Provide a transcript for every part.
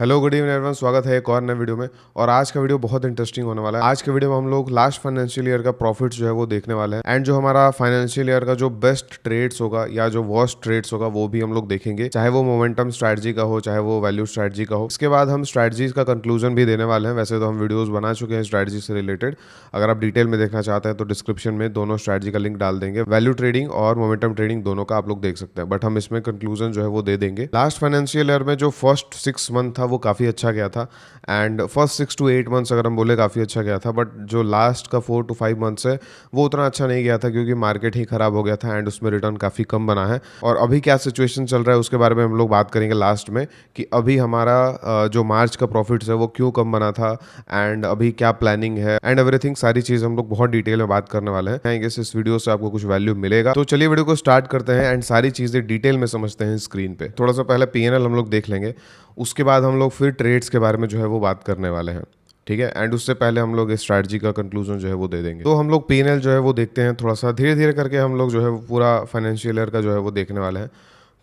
Hello good evening everyone, स्वागत है एक और नए वीडियो में। और आज का वीडियो बहुत इंटरेस्टिंग होने वाला है। आज के वीडियो में हम लोग लास्ट फाइनेंशियल ईयर का प्रॉफिट जो है वो देखने वाले हैं, एंड जो हमारा फाइनेंशियल ईयर का जो बेस्ट ट्रेड्स होगा या जो वर्स्ट ट्रेड्स होगा वो भी हम लोग देखेंगे, चाहे वो मोमेंटम स्ट्रैटेजी का हो चाहे वो वैल्यू स्ट्रैटेजी का हो। इसके बाद हम स्ट्रैटेजीज का कंक्लूजन भी देने वाले हैं। वैसे तो हम वीडियोज बना चुके हैं स्ट्रैटेजी से रिलेटेड, अगर आप डिटेल में देखना चाहते हैं तो डिस्क्रिप्शन में दोनों स्ट्रैटेजी का लिंक डाल देंगे। वैल्यू ट्रेडिंग और मोमेंटम ट्रेडिंग दोनों का आप लोग देख सकते हैं, बट हम इसमें कंक्लूजन जो है वो दे देंगे। लास्ट फाइनेंशियल ईयर में जो फर्स्ट 6 मंथ था वो काफी अच्छा गया था, एंड फर्स्ट 6 to 8 मंथ्स अगर हम बोले काफ़ी अच्छा गया था। बट जो लास्ट का 4 to 5 मंथ्स है वो उतना अच्छा नहीं गया था, क्योंकि मार्केट ही खराब हो गया था एंड उसमें रिटर्न काफ़ी कम बना है। और अभी क्या सिचुएशन चल रहा है उसके बारे में हम लोग बात करेंगे लास्ट में, कि अभी हमारा जो मार्च का प्रॉफिट्स है वो क्यों कम बना था, एंड अभी क्या प्लानिंग है एंड एवरीथिंग। सारी चीज़ हम लोग बहुत डिटेल में बात करने वाले हैं। आई गेस इस वीडियो से आपको कुछ वैल्यू मिलेगा। तो चलिए वीडियो को स्टार्ट करते हैं एंड सारी चीज़ें डिटेल में समझते हैं स्क्रीन पे। थोड़ा सा पहले पीएनएल हम लोग देख लेंगे, उसके बाद हम लोग फिर ट्रेड्स के बारे में जो है वो बात करने वाले हैं, ठीक है। एंड उससे पहले हम लोग स्ट्रैटेजी का कंक्लूजन जो है वो दे देंगे। तो हम लोग पीएनएल जो है वो देखते हैं, थोड़ा सा धीरे धीरे करके हम लोग जो है वो पूरा फाइनेंशियल ईयर का जो है वो देखने वाले हैं।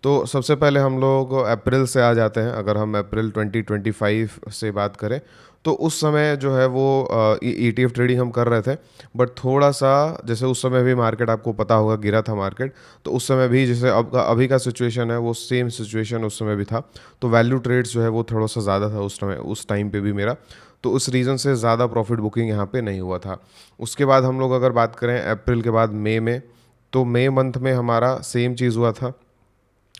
तो सबसे पहले हम लोग अप्रैल से आ जाते हैं। अगर हम अप्रैल 2025 से बात करें तो उस समय जो है वो ईटीएफ ट्रेडिंग हम कर रहे थे, बट थोड़ा सा जैसे उस समय भी मार्केट आपको पता होगा गिरा था मार्केट, तो उस समय भी जैसे अब अभी का सिचुएशन है वो सेम सिचुएशन उस समय भी था। तो वैल्यू ट्रेड्स जो है वो थोड़ा सा ज़्यादा था उस समय, उस टाइम पे भी मेरा, तो उस रीज़न से ज़्यादा प्रॉफिट बुकिंग यहाँ पे नहीं हुआ था। उसके बाद हम लोग अगर बात करें अप्रैल के बाद मई में, तो मई मंथ में हमारा सेम चीज़ हुआ था।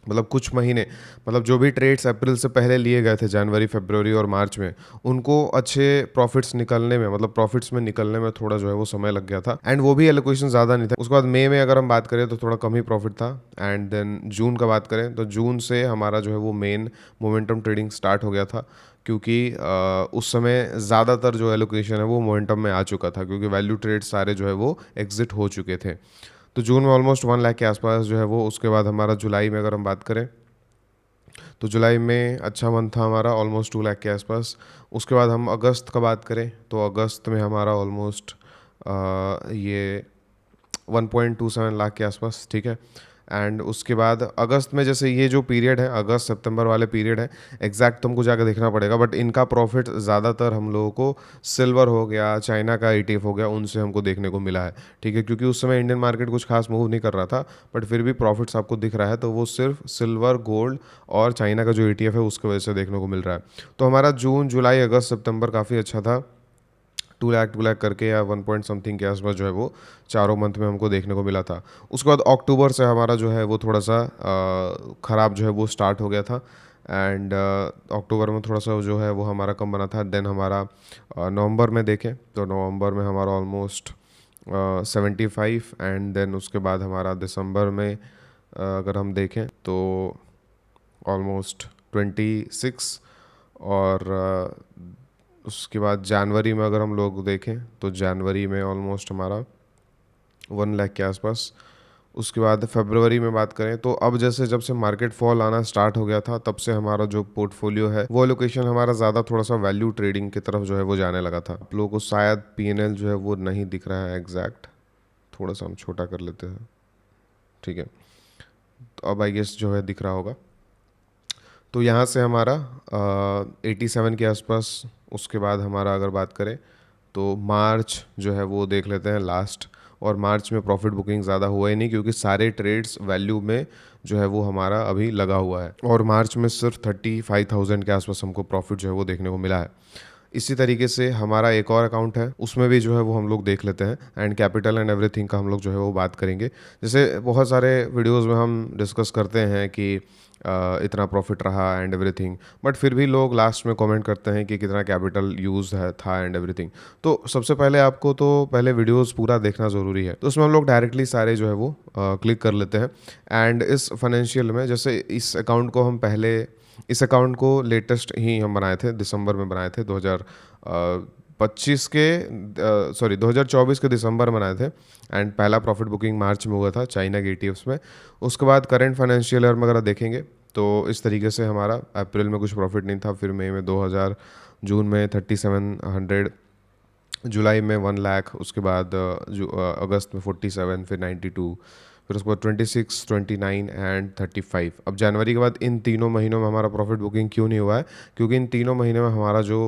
मतलब कुछ महीने, मतलब जो भी ट्रेड्स अप्रैल से पहले लिए गए थे जनवरी फरवरी और मार्च में, उनको अच्छे प्रॉफिट्स निकलने में, मतलब प्रॉफिट्स में निकलने में थोड़ा जो है वो समय लग गया था, एंड वो भी एलोकेशन ज़्यादा नहीं था। उसके बाद मई में अगर हम बात करें तो थोड़ा कम ही प्रॉफिट था। एंड देन जून का बात करें तो जून से हमारा जो है वो मेन मोमेंटम ट्रेडिंग स्टार्ट हो गया था, क्योंकि उस समय ज़्यादातर जो एलोकेशन है वो मोमेंटम में आ चुका था, क्योंकि वैल्यू ट्रेड सारे जो है वो एग्जिट हो चुके थे। तो जून में ऑलमोस्ट 1 लाख के आसपास जो है वो। उसके बाद हमारा जुलाई में अगर हम बात करें तो जुलाई में अच्छा मंथ था हमारा, ऑलमोस्ट 2 लाख के आसपास। उसके बाद हम अगस्त का बात करें तो अगस्त में हमारा ऑलमोस्ट ये 1.27 लाख के आसपास, ठीक है। एंड उसके बाद अगस्त में जैसे ये जो पीरियड है अगस्त सितंबर वाले पीरियड है, एग्जैक्ट तुमको जाकर देखना पड़ेगा, बट इनका प्रॉफिट ज़्यादातर हम लोगों को सिल्वर हो गया, चाइना का ईटीएफ हो गया, उनसे हमको देखने को मिला है, ठीक है। क्योंकि उस समय इंडियन मार्केट कुछ खास मूव नहीं कर रहा था, बट फिर भी प्रॉफिट्स आपको दिख रहा है, तो वो सिर्फ सिल्वर गोल्ड और चाइना का जो ईटीएफ है उसकी वजह से देखने को मिल रहा है। तो हमारा जून जुलाई अगस्त सितंबर काफ़ी अच्छा था। 2 लाख करके या 1 पॉइंट समथिंग के आसपास जो है वो चारों मंथ में हमको देखने को मिला था। उसके बाद अक्टूबर से हमारा जो है वो थोड़ा सा ख़राब जो है वो स्टार्ट हो गया था, एंड अक्टूबर में थोड़ा सा जो है वो हमारा कम बना था। देन हमारा नवंबर में देखें तो नवंबर में हमारा ऑलमोस्ट 75, एंड देन उसके बाद हमारा दिसंबर में अगर हम देखें तो ऑलमोस्ट 26, और उसके बाद जनवरी में अगर हम लोग देखें तो जनवरी में ऑलमोस्ट हमारा 1 लाख के आसपास। उसके बाद फरवरी में बात करें तो अब जैसे जब से मार्केट फॉल आना स्टार्ट हो गया था तब से हमारा जो पोर्टफोलियो है वो लोकेशन हमारा ज़्यादा थोड़ा सा वैल्यू ट्रेडिंग की तरफ जो है वो जाने लगा था। आप लोगों को शायद पीएनएल जो है वो नहीं दिख रहा है एग्जैक्ट, थोड़ा सा हम छोटा कर लेते हैं, ठीक है। तो अब आई गेस जो है दिख रहा होगा। तो यहाँ से हमारा 87 के आसपास। उसके बाद हमारा अगर बात करें तो मार्च जो है वो देख लेते हैं लास्ट, और मार्च में प्रॉफिट बुकिंग ज़्यादा हुआ ही नहीं, क्योंकि सारे ट्रेड्स वैल्यू में जो है वो हमारा अभी लगा हुआ है, और मार्च में सिर्फ 35,000 के आसपास हमको प्रॉफिट जो है वो देखने को मिला है। इसी तरीके से हमारा एक और अकाउंट है, उसमें भी जो है वो हम लोग देख लेते हैं, एंड कैपिटल एंड एवरीथिंग का हम लोग जो है वो बात करेंगे। जैसे बहुत सारे वीडियोस में हम डिस्कस करते हैं कि इतना प्रॉफिट रहा एंड एवरीथिंग, बट फिर भी लोग लास्ट में कमेंट करते हैं कि कितना कैपिटल यूज है था एंड एवरीथिंग। तो सबसे पहले आपको तो पहले वीडियोस पूरा देखना ज़रूरी है, तो उसमें हम लोग डायरेक्टली सारे जो है वो क्लिक कर लेते हैं। एंड इस फाइनेंशियल में जैसे इस अकाउंट को हम पहले, इस अकाउंट को लेटेस्ट ही हम बनाए थे, दिसंबर में बनाए थे 2025 के, सॉरी 2024 के दिसंबर में बनाए थे, एंड पहला प्रॉफिट बुकिंग मार्च में हुआ था चाइना के ईटीएफ्स में। उसके बाद करंट फाइनेंशियल ईयर में अगर देखेंगे तो इस तरीके से हमारा अप्रैल में कुछ प्रॉफिट नहीं था, फिर मई में 2000, जून में 3700, जुलाई में 1 लाख, उसके बाद अगस्त में 47, फिर 92, फिर उसके बाद 26, 29 एंड 35। अब जनवरी के बाद इन तीनों महीनों में हमारा प्रॉफिट बुकिंग क्यों नहीं हुआ है? क्योंकि इन तीनों महीने में हमारा जो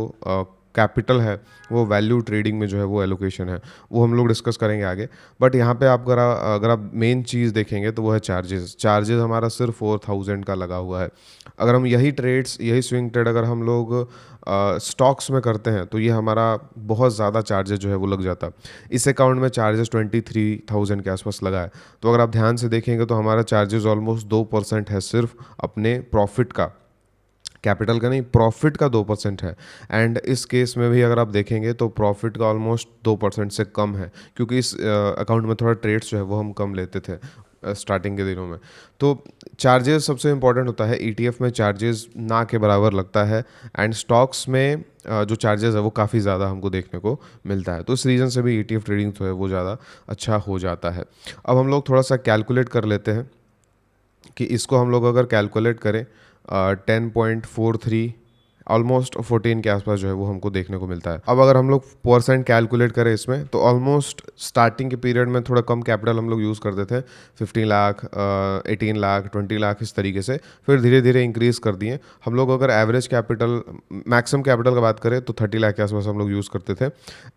कैपिटल है वो वैल्यू ट्रेडिंग में जो है वो एलोकेशन है, वो हम लोग डिस्कस करेंगे आगे। बट यहाँ पे आप अगर आप मेन चीज़ देखेंगे तो वो है चार्जेस हमारा सिर्फ 4000 का लगा हुआ है। अगर हम यही स्विंग ट्रेड अगर हम लोग स्टॉक्स में करते हैं तो ये हमारा बहुत ज़्यादा चार्जेस जो है वो लग जाता। इस अकाउंट में चार्जेस 23,000 के आसपास लगा है। तो अगर आप ध्यान से देखेंगे तो हमारा चार्जेस ऑलमोस्ट 2% है सिर्फ अपने प्रॉफिट का, कैपिटल का नहीं, प्रॉफिट का 2% है। एंड इस केस में भी अगर आप देखेंगे तो प्रॉफिट का ऑलमोस्ट 2% से कम है, क्योंकि इस अकाउंट में थोड़ा ट्रेड्स जो है वो हम कम लेते थे स्टार्टिंग के दिनों में। तो चार्जेस सबसे इंपॉर्टेंट होता है, ईटीएफ में चार्जेस ना के बराबर लगता है, एंड स्टॉक्स में जो चार्जेस है वो काफ़ी ज़्यादा हमको देखने को मिलता है। तो इस रीज़न से भी ईटीएफ ट्रेडिंग जो है वो ज़्यादा अच्छा हो जाता है। अब हम लोग थोड़ा सा कैलकुलेट कर लेते हैं कि इसको हम लोग अगर कैलकुलेट करें 10.43 ऑलमोस्ट 14 के आसपास जो है वो हमको देखने को मिलता है। अब अगर हम लोग परसेंट कैलकुलेट करें इसमें तो ऑलमोस्ट स्टार्टिंग के पीरियड में थोड़ा कम कैपिटल हम लोग यूज़ करते थे, 15 लाख 18 लाख 20 लाख इस तरीके से, फिर धीरे धीरे इंक्रीज़ कर दिए हम लोग। अगर एवरेज कैपिटल मैक्सिमम कैपिटल का बात करें तो 30 लाख के आसपास हम लोग यूज़ करते थे।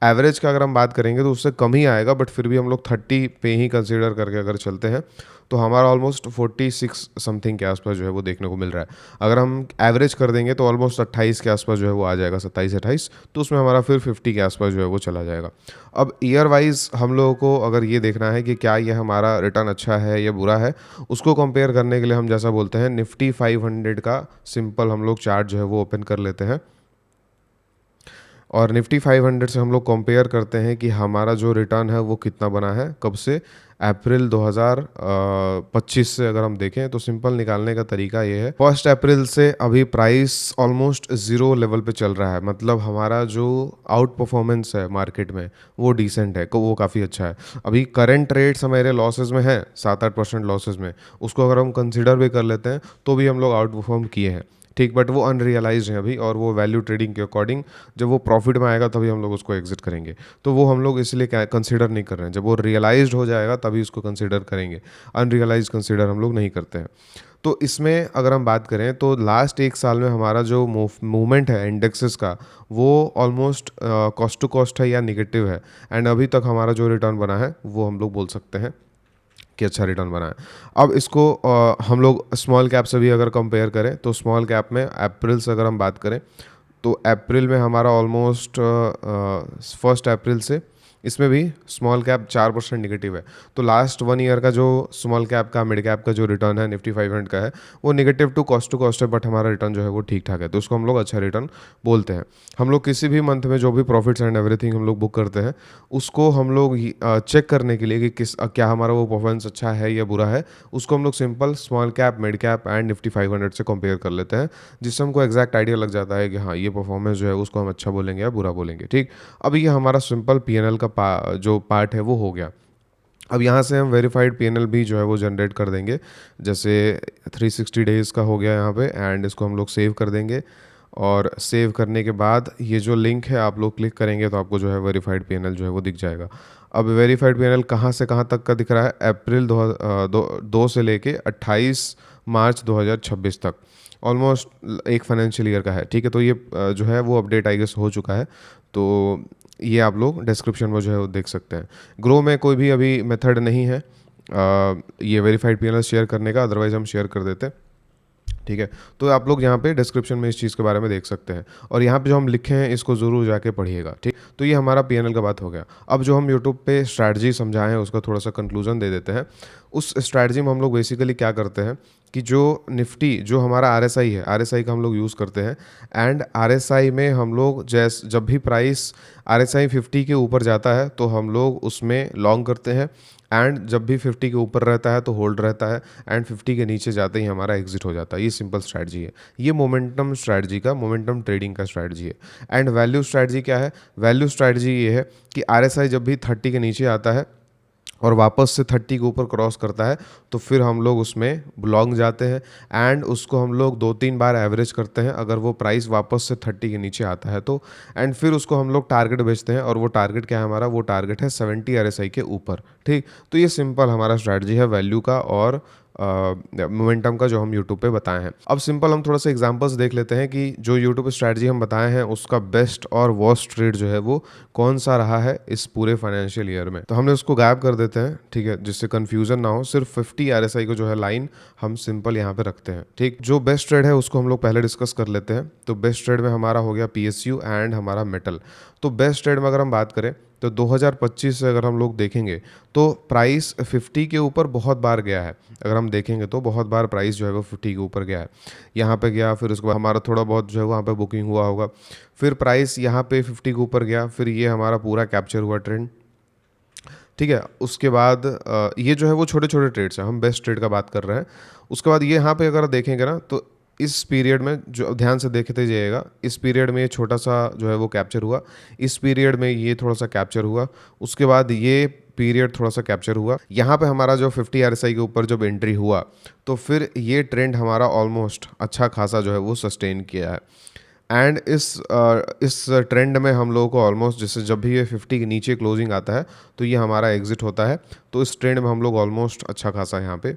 एवरेज का अगर हम बात करेंगे तो उससे कम ही आएगा, बट फिर भी हम लोग 30 पे ही कंसिडर करके अगर चलते हैं तो हमारा ऑलमोस्ट 46 समथिंग के आसपास जो है वो देखने को मिल रहा है। अगर हम एवरेज कर देंगे तो ऑलमोस्ट 28 के आसपास जो है वो आ जाएगा, 27-28, तो उसमें हमारा फिर 50 के आसपास जो है वो चला जाएगा। अब ईयर वाइज हम लोगों को अगर ये देखना है कि क्या ये हमारा रिटर्न अच्छा है या बुरा है, उसको कंपेयर करने के लिए हम जैसा बोलते हैं निफ्टी 500 का सिंपल हम लोग चार्ट जो है वो ओपन कर लेते हैं, और निफ्टी 500 से हम लोग कंपेयर करते हैं कि हमारा जो रिटर्न है वो कितना बना है, कब से, अप्रैल 2025 से अगर हम देखें तो सिंपल निकालने का तरीका ये है। 1 अप्रैल से अभी प्राइस ऑलमोस्ट ज़ीरो लेवल पे चल रहा है, मतलब हमारा जो आउट परफॉर्मेंस है मार्केट में वो डिसेंट है, वो काफ़ी अच्छा है। अभी करंट रेट्स हमारे लॉसेज में है, 7-8% लॉसेज में, उसको अगर हम कंसिडर भी कर लेते हैं तो भी हम लोग आउट परफॉर्म किए हैं, ठीक। बट वो अनरियलाइज है अभी, और वो वैल्यू ट्रेडिंग के अकॉर्डिंग जब वो प्रॉफिट में आएगा तभी हम लोग उसको एग्जिट करेंगे। तो वो हम लोग इसलिए कंसिडर नहीं कर रहे हैं, जब वो रियलाइज्ड हो जाएगा तभी उसको कंसिडर करेंगे, अनरियलाइज कंसिडर हम लोग नहीं करते हैं। तो इसमें अगर हम बात करें तो लास्ट 1 साल में हमारा जो मूवमेंट है इंडेक्सेस का वो ऑलमोस्ट कॉस्ट टू कॉस्ट है या निगेटिव है, एंड अभी तक हमारा जो रिटर्न बना है वो हम लोग बोल सकते हैं कि अच्छा रिटर्न बना है। अब इसको हम लोग स्मॉल कैप से भी अगर कंपेयर करें तो स्मॉल कैप में अप्रैल से अगर हम बात करें तो अप्रैल में हमारा ऑलमोस्ट 1 अप्रैल से इसमें भी स्मॉल कैप 4% निगेटिव है। तो लास्ट 1 ईयर का जो स्मॉल कैप का मिड कैप का जो रिटर्न है निफ्टी 500 का है वो निगेटिव टू कॉस्ट है, बट हमारा रिटर्न जो है वो ठीक ठाक है, तो उसको हम लोग अच्छा रिटर्न बोलते हैं। हम लोग किसी भी मंथ में जो भी प्रॉफिट्स एंड एवरीथिंग हम लोग बुक करते हैं उसको हम लोग चेक करने के लिए कि क्या हमारा वो परफॉर्मेंस अच्छा है या बुरा है, उसको हम लोग simple small cap, mid cap and Nifty 500 से कंपेयर कर लेते हैं, जिससे हमको एग्जैक्ट आइडिया लग जाता है कि हाँ ये परफॉर्मेंस जो है उसको हम अच्छा बोलेंगे या बुरा बोलेंगे, ठीक। अब ये हमारा सिंपल पीएनएल का जो पार्ट है वो हो गया। अब यहाँ से हम वेरीफाइड पीएनएल भी जो है वो जनरेट कर देंगे, जैसे 360 डेज़ का हो गया यहाँ पे, एंड इसको हम लोग सेव कर देंगे। और सेव करने के बाद ये जो लिंक है आप लोग क्लिक करेंगे तो आपको जो है वेरीफाइड पीएनएल जो है वो दिख जाएगा। अब वेरीफाइड पीएनएल कहाँ से कहाँ तक का दिख रहा है, अप्रैल 2 से लेके 28 मार्च 2026 तक, ऑलमोस्ट एक फाइनेंशियल ईयर का है, ठीक है। तो ये जो है वो अपडेट आई गेस हो चुका है, तो ये आप लोग डिस्क्रिप्शन में जो है वो देख सकते हैं। ग्रो में कोई भी अभी मेथड नहीं है ये वेरीफाइड पीएनएल शेयर करने का, अदरवाइज हम शेयर कर देते, ठीक है। तो आप लोग यहाँ पे डिस्क्रिप्शन में इस चीज़ के बारे में देख सकते हैं, और यहाँ पे जो हम लिखे हैं इसको ज़रूर जाके पढ़िएगा, ठीक। तो ये हमारा पीएनएल का बात हो गया। अब जो हम यूट्यूब पे स्ट्रैटेजी समझाए हैं उसका थोड़ा सा कंक्लूजन दे देते हैं। उस स्ट्रैटेजी में हम लोग बेसिकली क्या करते हैं कि जो निफ्टी जो हमारा आरएसआई है, आरएसआई का हम लोग यूज़ करते हैं, एंड आरएसआई में हम लोग जब भी प्राइस आरएसआई 50 के ऊपर जाता है तो हम लोग उसमें लॉन्ग करते हैं, एंड जब भी 50 के ऊपर रहता है तो होल्ड रहता है, एंड 50 के नीचे जाते ही हमारा एग्जिट हो जाता है। ये सिंपल स्ट्रैटेजी है, ये मोमेंटम स्ट्रैटेजी का, मोमेंटम ट्रेडिंग का स्ट्रैटेजी है। एंड वैल्यू स्ट्रैटेजी क्या है, वैल्यू स्ट्रैटेजी ये है कि आरएसआई जब भी 30 के नीचे आता है और वापस से 30 के ऊपर क्रॉस करता है तो फिर हम लोग उसमें लॉन्ग जाते हैं एंड उसको हम लोग 2-3 बार एवरेज करते हैं अगर वो प्राइस वापस से 30 के नीचे आता है तो। एंड फिर उसको हम लोग टारगेट बेचते हैं और वो टारगेट क्या है हमारा, वो टारगेट है 70 RSI के ऊपर। ठीक, तो ये सिंपल हमारा स्ट्रैटेजी है वैल्यू का और मोमेंटम का जो हम यूट्यूब पे बताए हैं। अब सिंपल हम थोड़ा सा एग्जांपल्स देख लेते हैं कि जो यूट्यूब स्ट्रैटेजी हम बताए हैं उसका बेस्ट और वर्स्ट ट्रेड जो है वो कौन सा रहा है इस पूरे फाइनेंशियल ईयर में। तो हमने उसको गायब कर देते हैं, ठीक है, जिससे कंफ्यूजन ना हो। सिर्फ 50 RSI को जो है लाइन हम सिंपल यहाँ पे रखते हैं। ठीक, जो बेस्ट ट्रेड है उसको हम लोग पहले डिस्कस कर लेते हैं। तो बेस्ट ट्रेड में हमारा हो गया PSU एंड हमारा मेटल। तो बेस्ट ट्रेड में अगर हम बात करें तो 2025 से अगर हम लोग देखेंगे तो प्राइस 50 के ऊपर बहुत बार गया है। अगर हम देखेंगे तो बहुत बार प्राइस जो है वो 50 के ऊपर गया है, यहाँ पे गया, फिर उसके बाद हमारा थोड़ा बहुत जो है वहाँ पे बुकिंग हुआ होगा, फिर प्राइस यहाँ पे 50 के ऊपर गया, फिर ये हमारा पूरा कैप्चर हुआ ट्रेंड। ठीक है, उसके बाद ये जो है वो छोटे छोटे ट्रेड्स हैं, हम बेस्ट ट्रेड का बात कर रहे हैं। उसके बाद ये यहाँ पे अगर देखेंगे ना तो इस पीरियड में जो ध्यान से देखते जाइएगा, इस पीरियड में ये छोटा सा जो है वो कैप्चर हुआ, इस पीरियड में ये थोड़ा सा कैप्चर हुआ, उसके बाद ये पीरियड थोड़ा सा कैप्चर हुआ, यहाँ पे हमारा जो 50 RSI के ऊपर जब एंट्री हुआ तो फिर ये ट्रेंड हमारा ऑलमोस्ट अच्छा खासा जो है वो सस्टेन किया है। एंड इस ट्रेंड में हम लोगों को ऑलमोस्ट, जैसे जब भी ये 50 के नीचे क्लोजिंग आता है तो ये हमारा एग्जिट होता है। तो इस ट्रेंड में हम लोग ऑलमोस्ट अच्छा खासा यहाँ पे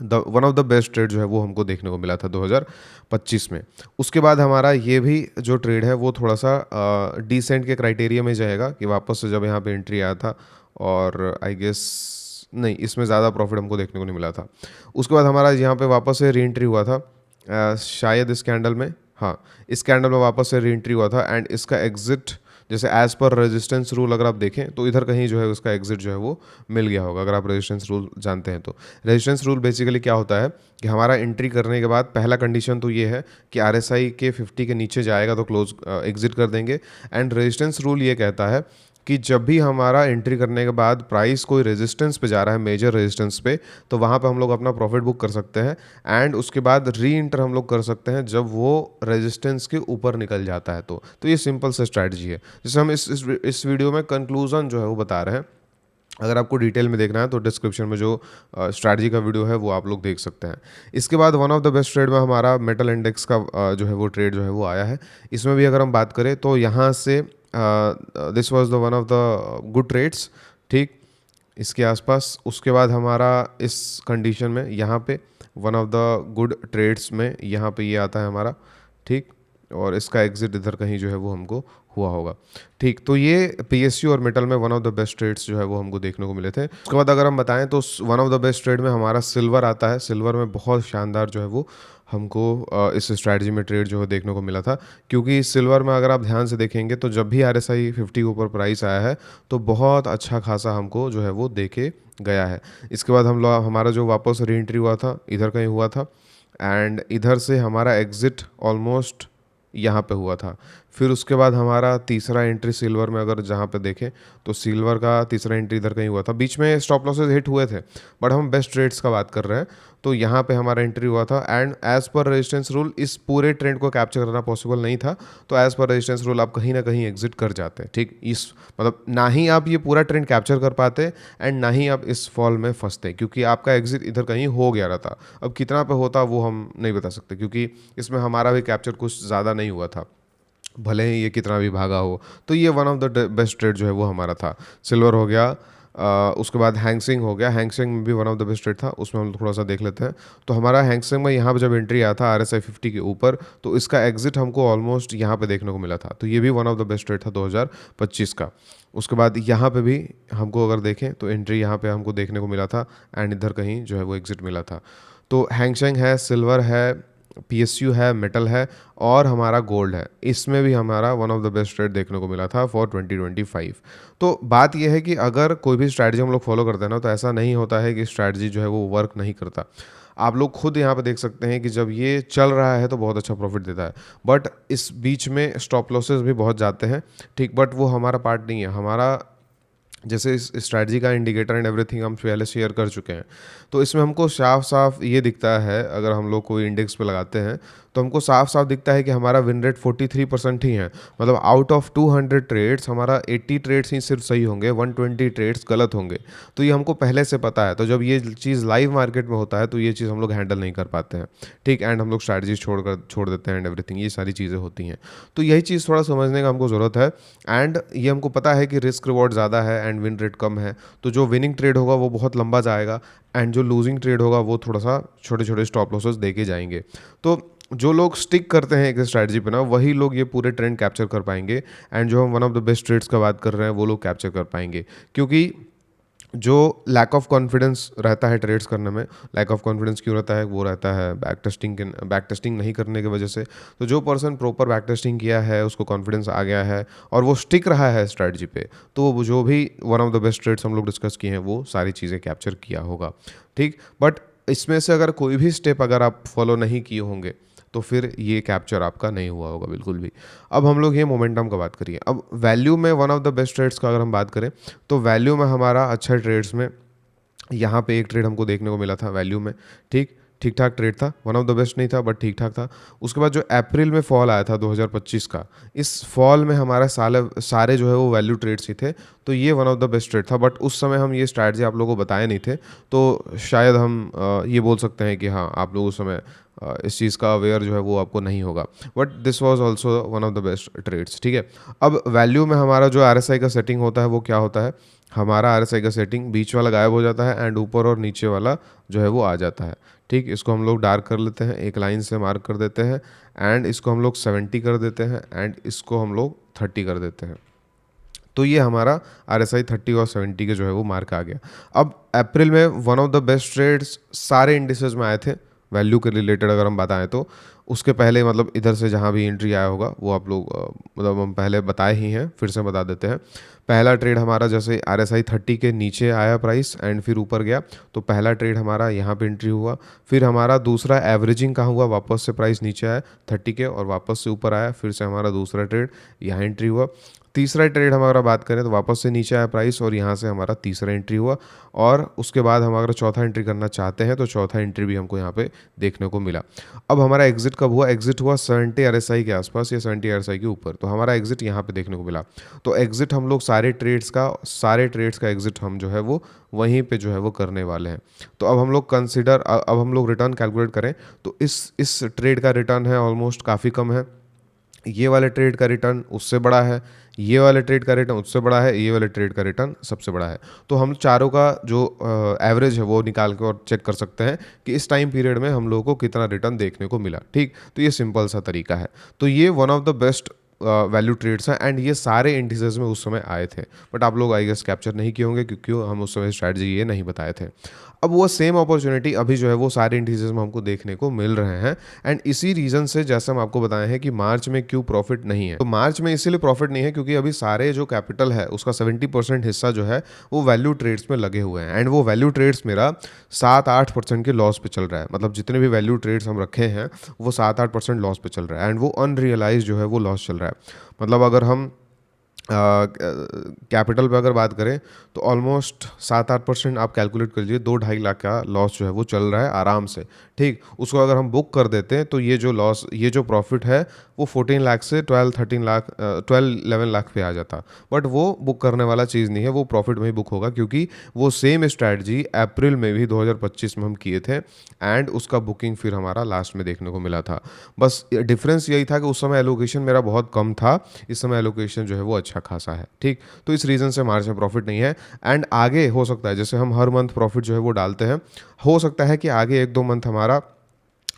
one of the best trade जो है वो हमको देखने को मिला था 2025 में। उसके बाद हमारा ये भी जो ट्रेड है वो थोड़ा सा डिसेंट के क्राइटेरिया में जाएगा कि वापस से जब यहाँ पे एंट्री आया था, और आई गेस नहीं, इसमें ज़्यादा प्रॉफिट हमको देखने को नहीं मिला था। उसके बाद हमारा यहाँ पे वापस से री एंट्री हुआ था, शायद इस कैंडल में, हाँ इस कैंडल में वापस से री एंट्री हुआ था एंड इसका एग्जिट जैसे एज पर रेजिस्टेंस रूल अगर आप देखें तो इधर कहीं जो है उसका एग्जिट जो है वो मिल गया होगा, अगर आप रेजिस्टेंस रूल जानते हैं तो। रेजिस्टेंस रूल बेसिकली क्या होता है कि हमारा एंट्री करने के बाद पहला कंडीशन तो ये है कि RSI के 50 के नीचे जाएगा तो क्लोज एग्जिट कर देंगे। एंड रेजिस्टेंस रूल ये कहता है कि जब भी हमारा एंट्री करने के बाद प्राइस कोई रेजिस्टेंस पे जा रहा है, मेजर रेजिस्टेंस पे, तो वहाँ पे हम लोग अपना प्रॉफिट बुक कर सकते हैं एंड उसके बाद री इंटर हम लोग कर सकते हैं जब वो रेजिस्टेंस के ऊपर निकल जाता है। तो ये सिंपल सा स्ट्रैटेजी है जिसे हम इस वीडियो में कंक्लूजन जो है वो बता रहे हैं। अगर आपको डिटेल में देखना है तो डिस्क्रिप्शन में जो स्ट्रैटेजी का वीडियो है वो आप लोग देख सकते हैं। इसके बाद one of the best trade में हमारा मेटल इंडेक्स का जो है वो ट्रेड जो है वो आया है। इसमें भी अगर हम बात करें तो यहाँ से this was the one of the good trades. ठीक, इसके आसपास उसके बाद हमारा इस कंडीशन में यहाँ पे one of the good trades में यहाँ पे ये आता है हमारा। ठीक, और इसका एग्जिट इधर कहीं जो है वो हमको हुआ होगा। ठीक, तो ये PSU और मेटल में one of the best trades जो है वो हमको देखने को मिले थे। उसके बाद अगर हम बताएं तो one of the best trade में हमारा सिल्वर आता है। सिल्वर में बहुत शानदार जो है वो हमको इस स्ट्रैटेजी में ट्रेड जो है देखने को मिला था, क्योंकि सिल्वर में अगर आप ध्यान से देखेंगे तो जब भी RSI 50 के ऊपर प्राइस आया है तो बहुत अच्छा खासा हमको जो है वो देके गया है। इसके बाद हमारा जो वापस री एंट्री हुआ था इधर कहीं हुआ था एंड इधर से हमारा एग्जिट ऑलमोस्ट यहाँ पे हुआ था। फिर उसके बाद हमारा तीसरा एंट्री सिल्वर में अगर जहाँ पे देखें तो सिल्वर का तीसरा एंट्री इधर कहीं हुआ था। बीच में स्टॉप लॉसेस हिट हुए थे बट हम बेस्ट ट्रेड्स का बात कर रहे हैं। तो यहाँ पे हमारा एंट्री हुआ था and as per resistance rule इस पूरे ट्रेंड को कैप्चर करना पॉसिबल नहीं था। तो एज पर रेजिस्टेंस रूल आप कहीं ना कहीं एग्जिट कर जाते हैं। ठीक, इस मतलब ना ही आप ये पूरा ट्रेंड कैप्चर कर पाते एंड ना ही आप इस फॉल में फंसते, क्योंकि आपका एग्जिट इधर कहीं हो गया रहा था। अब कितना पे होता वो हम नहीं बता सकते, क्योंकि इसमें हमारा भी कैप्चर कुछ ज़्यादा नहीं हुआ था, भले ही ये कितना भी भागा हो। तो ये one of the best trade जो है वो हमारा था। सिल्वर हो गया, उसके बाद हैंगसेंग हो गया। हैंगसेंग में भी one of the best trade था, उसमें हम थोड़ा सा देख लेते हैं। तो हमारा हैंगसेंग में यहाँ पे जब एंट्री आया था RSI 50 के ऊपर तो इसका एग्जिट हमको ऑलमोस्ट यहाँ पे देखने को मिला था। तो ये भी one of the best trade था 2025 का। उसके बाद यहाँ पे भी हमको अगर देखें तो एंट्री यहाँ पे हमको देखने को मिला था एंड इधर कहीं जो है वो एग्जिट मिला था। तो हैंगसेंग है, सिल्वर है, PSU है, मेटल है और हमारा गोल्ड है। इसमें भी हमारा one of the best trade देखने को मिला था फॉर 2025। तो बात यह है कि अगर कोई भी स्ट्रैटेजी हम लोग फॉलो करते हैं ना तो ऐसा नहीं होता है कि स्ट्रैटेजी जो है वो वर्क नहीं करता। आप लोग खुद यहाँ पे देख सकते हैं कि जब ये चल रहा है तो बहुत अच्छा प्रॉफिट देता है, बट इस बीच में स्टॉप लॉसेस भी बहुत जाते हैं। ठीक, बट वो हमारा पार्ट नहीं है। हमारा जैसे इस स्ट्रैटेजी का इंडिकेटर एंड एवरीथिंग हम पहले शेयर कर चुके हैं। तो इसमें हमको साफ साफ ये दिखता है, अगर हम लोग कोई इंडेक्स पे लगाते हैं तो हमको साफ साफ दिखता है कि हमारा विन रेट 43% ही है। मतलब आउट ऑफ 200 ट्रेड्स हमारा 80 ट्रेड्स ही सिर्फ सही होंगे, 120 ट्रेड्स गलत होंगे। तो ये हमको पहले से पता है। तो जब ये चीज़ लाइव मार्केट में होता है तो ये चीज़ हम लोग हैंडल नहीं कर पाते हैं, ठीक। एंड हम लोग स्ट्रैटेजी छोड़ देते हैं एंड एवरीथिंग, ये सारी चीज़ें होती हैं। तो यही चीज़ थोड़ा समझने का हमको ज़रूरत है। एंड ये हमको पता है कि रिस्क रिवॉर्ड ज़्यादा है एंड विन रेट कम है। तो जो विनिंग ट्रेड होगा वो बहुत लंबा जाएगा एंड जो लूजिंग ट्रेड होगा वो थोड़ा सा छोटे छोटे स्टॉप लॉसेस दे के जाएंगे। तो जो लोग स्टिक करते हैं एक स्ट्रैटेजी पे ना, वही लोग ये पूरे ट्रेंड कैप्चर कर पाएंगे। एंड जो हम one of the best trades का बात कर रहे हैं वो लोग कैप्चर कर पाएंगे। क्योंकि जो लैक ऑफ कॉन्फिडेंस रहता है ट्रेड्स करने में, लैक ऑफ कॉन्फिडेंस क्यों रहता है, वो रहता है बैक टेस्टिंग नहीं करने की वजह से। तो जो पर्सन प्रॉपर बैक टेस्टिंग किया है, उसको कॉन्फिडेंस आ गया है और वो स्टिक रहा है स्ट्रैटेजी पे, तो वो जो भी one of the best trades हम लोग डिस्कस किए हैं वो सारी चीज़ें कैप्चर किया होगा, ठीक। बट इसमें से अगर कोई भी स्टेप अगर आप फॉलो नहीं किए होंगे तो फिर ये कैप्चर आपका नहीं हुआ होगा बिल्कुल भी। अब हम लोग ये मोमेंटम का बात करिए। अब वैल्यू में one of the best trades का अगर हम बात करें तो वैल्यू में हमारा अच्छा ट्रेड्स में यहाँ पे एक ट्रेड हमको देखने को मिला था वैल्यू में, ठीक ठीक ठाक ट्रेड था, वन ऑफ द बेस्ट नहीं था बट ठीक ठाक था। उसके बाद जो अप्रैल में फॉल आया था 2025 का, इस फॉल में हमारा सारे जो है वो वैल्यू ट्रेड्स ही थे। तो ये one of the best trade था। बट उस समय हम ये स्ट्रैटेजी आप लोगों को बताए नहीं थे, तो शायद हम ये बोल सकते हैं कि हाँ आप लोग उस समय इस चीज़ का अवेयर जो है वो आपको नहीं होगा। But this was also one of the best trades, ठीक है। अब वैल्यू में हमारा जो आरएसआई का सेटिंग होता है वो क्या होता है, हमारा आरएसआई का सेटिंग बीच वाला गायब हो जाता है एंड ऊपर और नीचे वाला जो है वो आ जाता है, ठीक। इसको हम लोग डार्क कर लेते हैं, एक लाइन से मार्क कर देते हैं एंड इसको हम लोग 70 कर देते हैं एंड इसको हम लोग 30 कर देते हैं। तो ये हमारा RSI 30 और 70 के जो है वो मार्क आ गया। अब अप्रैल में one of the best trades सारे इंडिसेस में आए थे वैल्यू के रिलेटेड अगर हम बताएं तो। उसके पहले मतलब इधर से जहाँ भी एंट्री आया होगा वो आप लोग मतलब हम पहले बताए ही हैं, फिर से बता देते हैं। पहला ट्रेड हमारा जैसे RSI 30 के नीचे आया प्राइस एंड फिर ऊपर गया, तो पहला ट्रेड हमारा यहाँ पे एंट्री हुआ। फिर हमारा दूसरा एवरेजिंग का हुआ, वापस से प्राइस नीचे आया 30 के और वापस से ऊपर आया, फिर से हमारा दूसरा ट्रेड यहाँ एंट्री हुआ। तीसरा ट्रेड हमारा बात करें तो वापस से नीचे आया प्राइस और यहाँ से हमारा तीसरा एंट्री हुआ। और उसके बाद हम अगर चौथा एंट्री करना चाहते हैं तो चौथा एंट्री भी हमको यहाँ पे देखने को मिला। अब हमारा एग्जिट कब हुआ, एग्जिट हुआ 70 RSI के आसपास या 70 RSI के ऊपर, तो हमारा एग्जिट यहाँ पे देखने को मिला। तो एग्जिट हम लोग सारे ट्रेड्स का एग्जिट हम जो है वो वहीं पे जो है वो करने वाले हैं। तो अब हम लोग अब हम लोग रिटर्न कैलकुलेट करें तो इस ट्रेड का रिटर्न है ऑलमोस्ट काफ़ी कम है, ये वाले ट्रेड का रिटर्न उससे बड़ा है, ये वाले ट्रेड का रिटर्न उससे बड़ा है, ये वाले ट्रेड का रिटर्न सबसे बड़ा है। तो हम चारों का जो एवरेज है वो निकाल के और चेक कर सकते हैं कि इस टाइम पीरियड में हम लोगों को कितना रिटर्न देखने को मिला, ठीक। तो ये सिंपल सा तरीका है। तो ये one of the best value trades हैं एंड ये सारे इंडिसेस में उस समय आए थे। बट आप लोग आई गेस कैप्चर नहीं किए होंगे क्योंकि हम उस समय स्ट्रैटेजी ये नहीं बताए थे। अब वो सेम अपॉर्चुनिटी अभी जो है वो सारे इंडिसेस में हमको देखने को मिल रहे हैं एंड इसी रीज़न से जैसे हम आपको बताए हैं कि मार्च में क्यों प्रॉफिट नहीं है। तो मार्च में इसीलिए प्रॉफिट नहीं है क्योंकि अभी सारे जो कैपिटल है उसका 70% हिस्सा जो है वो वैल्यू ट्रेड्स में लगे हुए हैं एंड वो वैल्यू ट्रेड्स मेरा 7-8% के लॉस पे चल रहा है। मतलब जितने भी वैल्यू ट्रेड्स हम रखे हैं वो 7-8% लॉस पे चल रहा है एंड वो अनरियलाइज जो है वो लॉस चल रहा है। मतलब अगर हम कैपिटल पे अगर बात करें तो ऑलमोस्ट 7-8% आप कैलकुलेट कर लीजिए, 2-2.5 लाख का लॉस जो है वो चल रहा है आराम से, ठीक। उसको अगर हम बुक कर देते हैं तो ये जो प्रॉफिट है वो 14 लाख से 12-11 लाख पे आ जाता। बट वो बुक करने वाला चीज़ नहीं है, वो प्रॉफिट में ही बुक होगा क्योंकि वो सेम स्ट्रैटेजी अप्रैल में भी 2025 में हम किए थे एंड उसका बुकिंग फिर हमारा लास्ट में देखने को मिला था। बस डिफरेंस यही था कि उस समय एलोकेशन मेरा बहुत कम था, इस समय एलोकेशन जो है वो अच्छा खासा है, ठीक। तो इस रीज़न से मार्च में प्रॉफिट नहीं है एंड आगे हो सकता है जैसे हम हर मंथ प्रॉफिट जो है वो डालते हैं, हो सकता है कि आगे 1-2 मंथ हमारा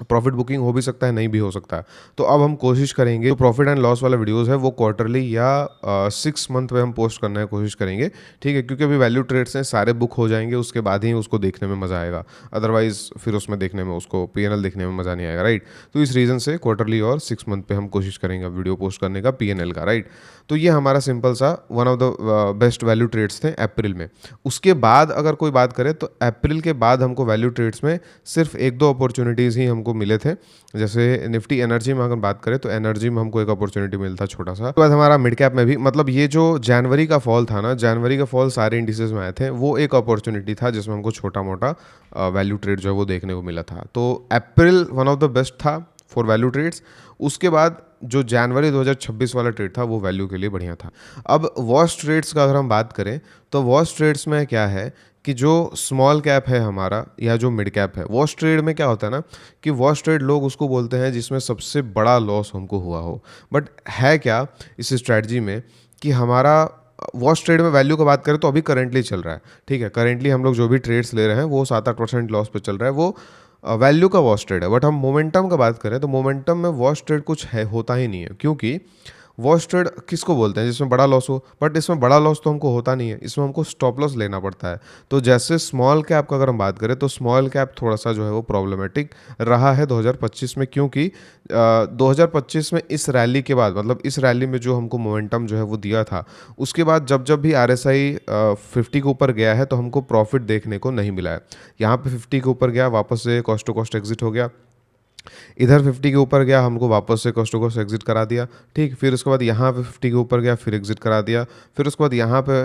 प्रॉफिट बुकिंग हो भी सकता है, नहीं भी हो सकता है। तो अब हम कोशिश करेंगे जो प्रॉफिट एंड लॉस वाला वीडियोस है वो क्वार्टरली या 6 मंथ में हम पोस्ट करने की कोशिश करेंगे, ठीक है। क्योंकि अभी वैल्यू ट्रेड्स हैं, सारे बुक हो जाएंगे उसके बाद ही उसको देखने में मज़ा आएगा, अदरवाइज फिर उसमें देखने में उसको PNL देखने में मज़ा नहीं आएगा, राइट। तो इस रीज़न से क्वार्टरली और 6 मंथ पे हम कोशिश करेंगे वीडियो पोस्ट करने का PNL का, राइट। तो ये हमारा सिंपल सा one of the best value trades थे अप्रैल में। उसके बाद अगर कोई बात करे तो अप्रैल के बाद हमको वैल्यू ट्रेड्स में सिर्फ 1-2 अपॉर्चुनिटीज़ ही हमको हमको मिले थे। जैसे निफ्टी एनर्जी में अगर बात करें तो एनर्जी में हमको एक अपॉर्चुनिटी मिलता छोटा सा। उसके बाद हमारा मिड कैप में भी, मतलब ये जो जनवरी का फॉल था ना, जनवरी का फॉल सारे इंडिसेस में आए थे, वो एक अपॉर्चुनिटी था जिसमें हमको छोटा मोटा वैल्यू ट्रेड जो है वो देखने को मिला था। तो April one of the best था फॉर वैल्यू ट्रेड्स। उसके बाद जो जनवरी 2026 वाला ट्रेड था वो वैल्यू के लिए बढ़िया था। अब वॉश ट्रेड्स का अगर हम बात करें तो वॉश ट्रेड्स में क्या है कि जो स्मॉल कैप है हमारा या जो मिड कैप है, वॉश ट्रेड में क्या होता है ना कि वॉश ट्रेड लोग उसको बोलते हैं जिसमें सबसे बड़ा लॉस हमको हुआ हो। बट है क्या इस स्ट्रैटेजी में कि हमारा वॉश ट्रेड में वैल्यू का बात करें तो अभी करेंटली चल रहा है, ठीक है, करेंटली हम लोग जो भी ट्रेड्स ले रहे हैं वो 7-8% लॉस पे चल रहा है, वो वैल्यू का वॉश ट्रेड है। बट हम मोमेंटम का बात करें तो मोमेंटम में वॉश ट्रेड कुछ है होता ही नहीं है, क्योंकि वॉश ट्रेड किसको बोलते हैं जिसमें बड़ा लॉस हो, बट इसमें बड़ा लॉस तो हमको होता नहीं है, इसमें हमको स्टॉप लॉस लेना पड़ता है। तो जैसे स्मॉल कैप का अगर हम बात करें तो स्मॉल कैप थोड़ा सा जो है वो प्रॉब्लमेटिक रहा है 2025 में, क्योंकि 2025 में इस रैली के बाद, मतलब इस रैली में जो हमको मोमेंटम जो है वो दिया था, उसके बाद जब जब भी RSI 50 के ऊपर गया है तो हमको प्रॉफिट देखने को नहीं मिला है। यहाँ पे 50 के ऊपर गया, वापस से कॉस्ट टू कॉस्ट एग्जिट हो गया, इधर 50 के ऊपर गया, हमको वापस से कॉस्ट टू कॉस्ट एग्जिट करा दिया, ठीक। फिर उसके बाद यहाँ पे 50 के ऊपर गया, फिर एग्जिट करा दिया, फिर उसके बाद यहाँ पे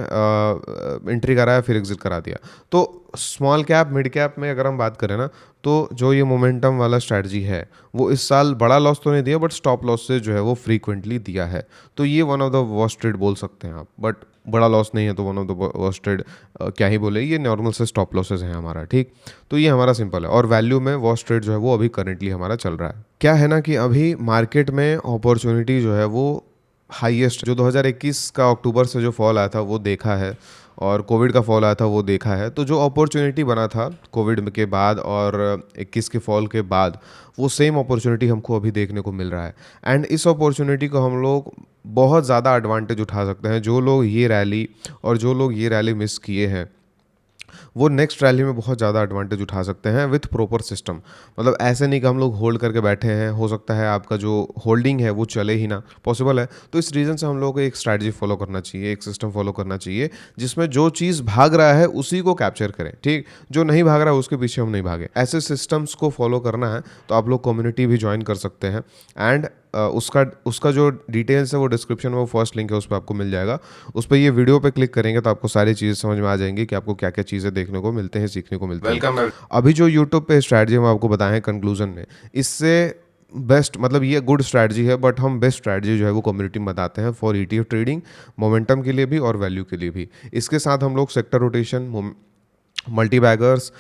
एंट्री कराया, फिर एग्जिट करा दिया। तो स्मॉल कैप मिड कैप में अगर हम बात करें ना, तो जो ये मोमेंटम वाला स्ट्रैटेजी है वो इस साल बड़ा लॉस तो नहीं दिया, बट स्टॉप लॉस से जो है वो फ्रीक्वेंटली दिया है। तो ये one of the worst trade बोल सकते हैं आप, बट बड़ा लॉस नहीं है तो one of the worst trade क्या ही बोले, ये नॉर्मल से स्टॉप लॉसेज हैं हमारा, ठीक। तो ये हमारा सिंपल है। और वैल्यू में वर्स्ट ट्रेड जो है वो अभी करेंटली हमारा चल रहा है। क्या है ना कि अभी मार्केट में अपॉर्चुनिटी जो है वो हाईएस्ट, जो 2021 का अक्टूबर से जो फॉल आया था वो देखा है, और कोविड का फॉल आया था वो देखा है। तो जो अपॉर्चुनिटी बना था कोविड के बाद और 21 के फॉल के बाद, वो सेम अपॉर्चुनिटी हमको अभी देखने को मिल रहा है। एंड इस अपॉर्चुनिटी को हम लोग बहुत ज़्यादा एडवांटेज उठा सकते हैं। जो लोग ये रैली और जो लोग ये रैली मिस किए हैं वो नेक्स्ट रैली में बहुत ज़्यादा एडवांटेज उठा सकते हैं विथ प्रॉपर सिस्टम। मतलब ऐसे नहीं कि हम लोग होल्ड करके बैठे हैं, हो सकता है आपका जो होल्डिंग है वो चले ही ना, पॉसिबल है। तो इस रीज़न से हम लोग को एक स्ट्रैटेजी फॉलो करना चाहिए, एक सिस्टम फॉलो करना चाहिए जिसमें जो चीज़ भाग रहा है उसी को कैप्चर करें, ठीक। जो नहीं भाग रहा है उसके पीछे हम नहीं भागे। ऐसे सिस्टम्स को फॉलो करना है तो आप लोग कम्युनिटी भी ज्वाइन कर सकते हैं। एंड उसका उसका जो डिटेल्स है वो डिस्क्रिप्शन में, वो फर्स्ट लिंक है उस पर आपको मिल जाएगा। उस पर ये वीडियो पे क्लिक करेंगे तो आपको सारी चीज़ें समझ में आ जाएंगी कि आपको क्या क्या चीज़ें देखने को मिलते हैं, सीखने को मिलते हैं। वेलकम। अभी जो यूट्यूब पे स्ट्रैटेजी हम आपको बताए हैं कंक्लूजन में, इससे बेस्ट, मतलब ये गुड स्ट्रैटेजी है, बट हम बेस्ट स्ट्रैटेजी जो है वो कम्युनिटी में बताते हैं फॉर ETF ट्रेडिंग, मोमेंटम के लिए भी और वैल्यू के लिए भी। इसके साथ हम लोग sector rotation, multi beggars,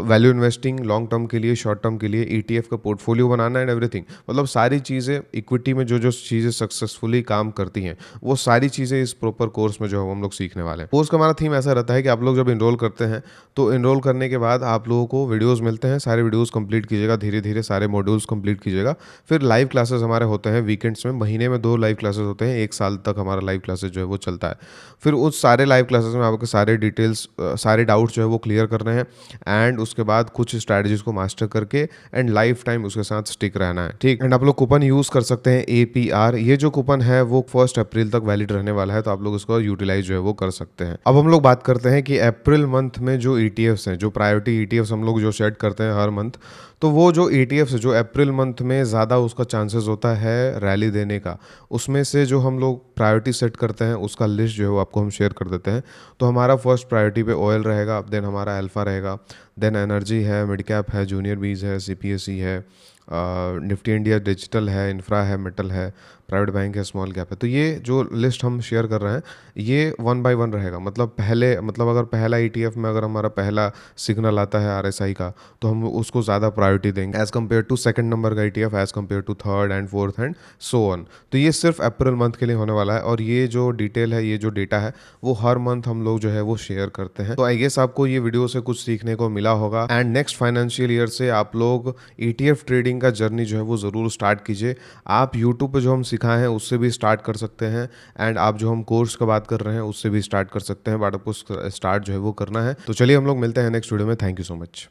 value investing, long term के लिए, शॉर्ट टर्म के लिए, ETF का पोर्टफोलियो बनाना एंड एवरीथिंग, मतलब सारी चीज़ें इक्विटी में जो जो चीज़ें सक्सेसफुली काम करती हैं वो सारी चीज़ें इस प्रॉपर कोर्स में जो है हम लोग सीखने वाले हैं। कोर्स का हमारा थीम ऐसा रहता है कि आप लोग जब इनरोल करते हैं तो इनरोल करने के बाद आप लोगों को वीडियोज़ मिलते हैं, सारे वीडियोज़ कंप्लीट कीजिएगा, धीरे धीरे सारे मॉड्यूल्स कंप्लीट कीजिएगा। फिर लाइव क्लासेस हमारे होते हैं वीकेंड्स में, महीने में 2 लाइव क्लासेस होते हैं, 1 साल तक हमारा लाइव क्लासेस जो है वो चलता है। फिर उस सारे लाइव क्लासेस में आपके सारे डिटेल्स, सारे डाउट्स जो है वो क्लियर करने हैं, एंड उसके बाद कुछ स्ट्रैटेजीज को मास्टर करके एंड लाइफ टाइम उसके साथ स्टिक रहना है, ठीक। एंड आप लोग कूपन यूज़ कर सकते हैं APR, ये जो कूपन है वो 1 अप्रैल तक वैलिड रहने वाला है, तो आप लोग इसको यूटिलाइज जो है वो कर सकते हैं। अब हम लोग बात करते हैं कि अप्रैल मंथ में जो ETFs हैं, जो प्रायोरिटी ETFs हम लोग जो सेट करते हैं हर मंथ, तो वो जो ETFs है जो अप्रैल मंथ में ज़्यादा उसका चांसेस होता है रैली देने का, उसमें से जो हम लोग प्रायोरिटी सेट करते हैं उसका लिस्ट जो है वो आपको हम शेयर कर देते हैं। तो हमारा फर्स्ट प्रायोरिटी पे ऑयल रहेगा, देन हमारा अल्फा रहेगा, देन एनर्जी है, मिड कैप है, जूनियर बीज है, CPSE है, निफ्टी इंडिया डिजिटल है, इंफ्रा है, मेटल है, प्राइवेट बैंक है, स्मॉल कैप है। तो ये जो लिस्ट हम शेयर कर रहे हैं ये 1 बाय 1 रहेगा। मतलब अगर पहला ETF में अगर हमारा पहला सिग्नल आता है RSI का तो हम उसको ज़्यादा प्रायोरिटी देंगे as compare to second number का ETF, as compare to third and fourth and so on. तो ये सिर्फ अप्रैल मंथ के लिए होने वाला है, और ये जो डिटेल है, ये जो डेटा है वो हर मंथ हम लोग जो है वो शेयर करते हैं। तो आई गेस आपको ये वीडियो से कुछ सीखने को मिला होगा, एंड नेक्स्ट फाइनेंशियल ईयर से आप लोग ETF ट्रेडिंग का जर्नी जो है वो ज़रूर स्टार्ट कीजिए। आप यूट्यूब पे जो हम सिखाए हैं उससे भी स्टार्ट कर सकते हैं, एंड आप जो हम कोर्स का बात कर रहे हैं उससे भी स्टार्ट कर सकते हैं, बट आपको स्टार्ट जो है वो करना है। तो चलिए हम लोग मिलते हैं नेक्स्ट वीडियो में। Thank you so much.